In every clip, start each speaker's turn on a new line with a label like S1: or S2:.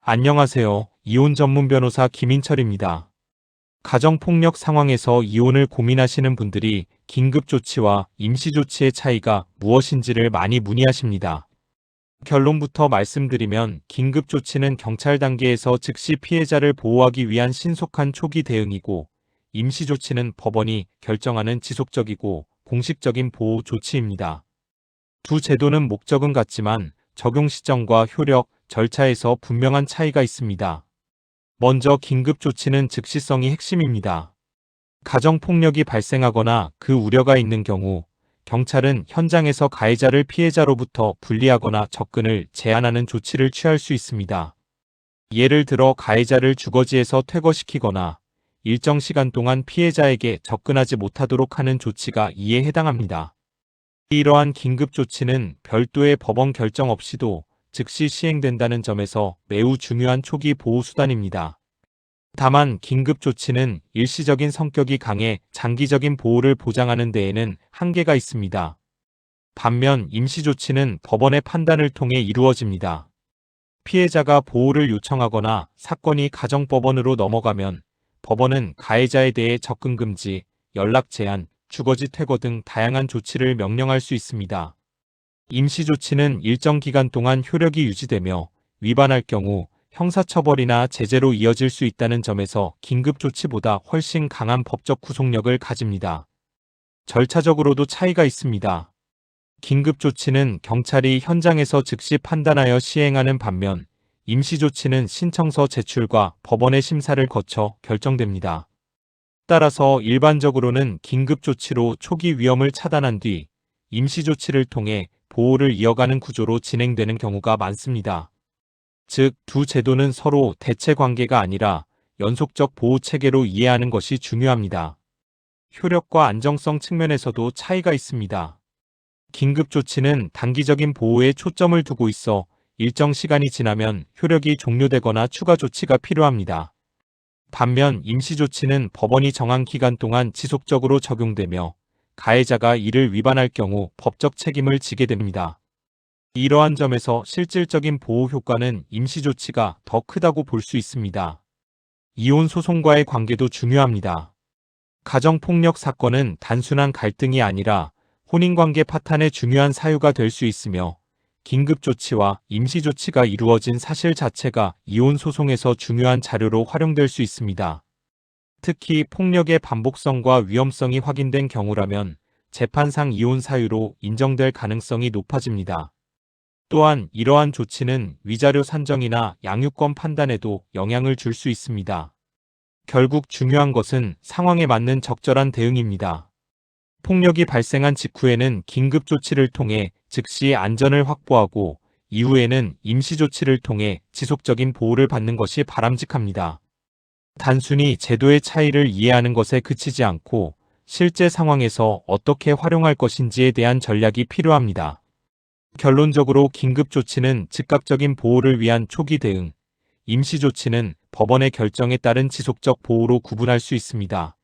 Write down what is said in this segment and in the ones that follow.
S1: 안녕하세요. 이혼 전문 변호사 김인철입니다. 가정폭력 상황에서 이혼을 고민하시는 분들이 긴급조치와 임시조치의 차이가 무엇인지를 많이 문의하십니다. 결론부터 말씀드리면 긴급조치는 경찰 단계에서 즉시 피해자를 보호하기 위한 신속한 초기 대응이고, 임시조치는 법원이 결정하는 지속적이고 공식적인 보호 조치입니다. 두 제도는 목적은 같지만 적용 시점과 효력, 절차에서 분명한 차이가 있습니다. 먼저 긴급조치는 즉시성이 핵심입니다. 가정폭력이 발생하거나 그 우려가 있는 경우 경찰은 현장에서 가해자를 피해자로부터 분리하거나 접근을 제한하는 조치를 취할 수 있습니다. 예를 들어 가해자를 주거지에서 퇴거시키거나 일정 시간 동안 피해자에게 접근하지 못하도록 하는 조치가 이에 해당합니다. 이러한 긴급조치는 별도의 법원 결정 없이도 즉시 시행된다는 점에서 매우 중요한 초기 보호 수단입니다. 다만 긴급조치는 일시적인 성격이 강해 장기적인 보호를 보장하는 데에는 한계가 있습니다. 반면 임시조치는 법원의 판단을 통해 이루어집니다. 피해자가 보호를 요청하거나 사건이 가정법원으로 넘어가면 법원은 가해자에 대해 접근 금지, 연락 제한, 주거지 퇴거 등 다양한 조치를 명령할 수 있습니다. 임시조치는 일정 기간 동안 효력이 유지되며 위반할 경우 형사처벌이나 제재로 이어질 수 있다는 점에서 긴급조치보다 훨씬 강한 법적 구속력을 가집니다. 절차적으로도 차이가 있습니다. 긴급조치는 경찰이 현장에서 즉시 판단하여 시행하는 반면 임시조치는 신청서 제출과 법원의 심사를 거쳐 결정됩니다. 따라서 일반적으로는 긴급조치로 초기 위험을 차단한 뒤 임시조치를 통해 보호를 이어가는 구조로 진행되는 경우가 많습니다. 즉, 두 제도는 서로 대체 관계가 아니라 연속적 보호 체계로 이해하는 것이 중요합니다. 효력과 안정성 측면에서도 차이가 있습니다. 긴급조치는 단기적인 보호에 초점을 두고 있어 일정 시간이 지나면 효력이 종료되거나 추가 조치가 필요합니다. 반면 임시조치는 법원이 정한 기간 동안 지속적으로 적용되며 가해자가 이를 위반할 경우 법적 책임을 지게 됩니다. 이러한 점에서 실질적인 보호 효과는 임시조치가 더 크다고 볼 수 있습니다. 이혼 소송과의 관계도 중요합니다. 가정폭력 사건은 단순한 갈등이 아니라 혼인관계 파탄의 중요한 사유가 될 수 있으며 긴급조치와 임시조치가 이루어진 사실 자체가 이혼 소송에서 중요한 자료로 활용될 수 있습니다. 특히 폭력의 반복성과 위험성이 확인된 경우라면 재판상 이혼 사유로 인정될 가능성이 높아집니다. 또한 이러한 조치는 위자료 산정이나 양육권 판단에도 영향을 줄 수 있습니다. 결국 중요한 것은 상황에 맞는 적절한 대응입니다. 폭력이 발생한 직후에는 긴급조치를 통해 즉시 안전을 확보하고 이후에는 임시조치를 통해 지속적인 보호를 받는 것이 바람직합니다. 단순히 제도의 차이를 이해하는 것에 그치지 않고 실제 상황에서 어떻게 활용할 것인지에 대한 전략이 필요합니다. 결론적으로 긴급조치는 즉각적인 보호를 위한 초기 대응, 임시조치는 법원의 결정에 따른 지속적 보호로 구분할 수 있습니다.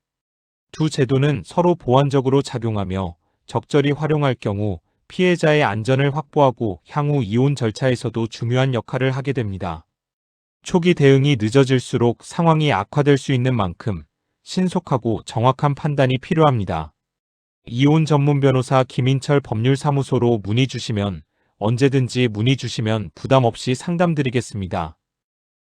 S1: 두 제도는 서로 보완적으로 작용하며 적절히 활용할 경우 피해자의 안전을 확보하고 향후 이혼 절차에서도 중요한 역할을 하게 됩니다. 초기 대응이 늦어질수록 상황이 악화될 수 있는 만큼 신속하고 정확한 판단이 필요합니다. 이혼 전문 변호사 김인철 법률사무소로 문의 주시면 언제든지 문의 주시면 부담 없이 상담드리겠습니다.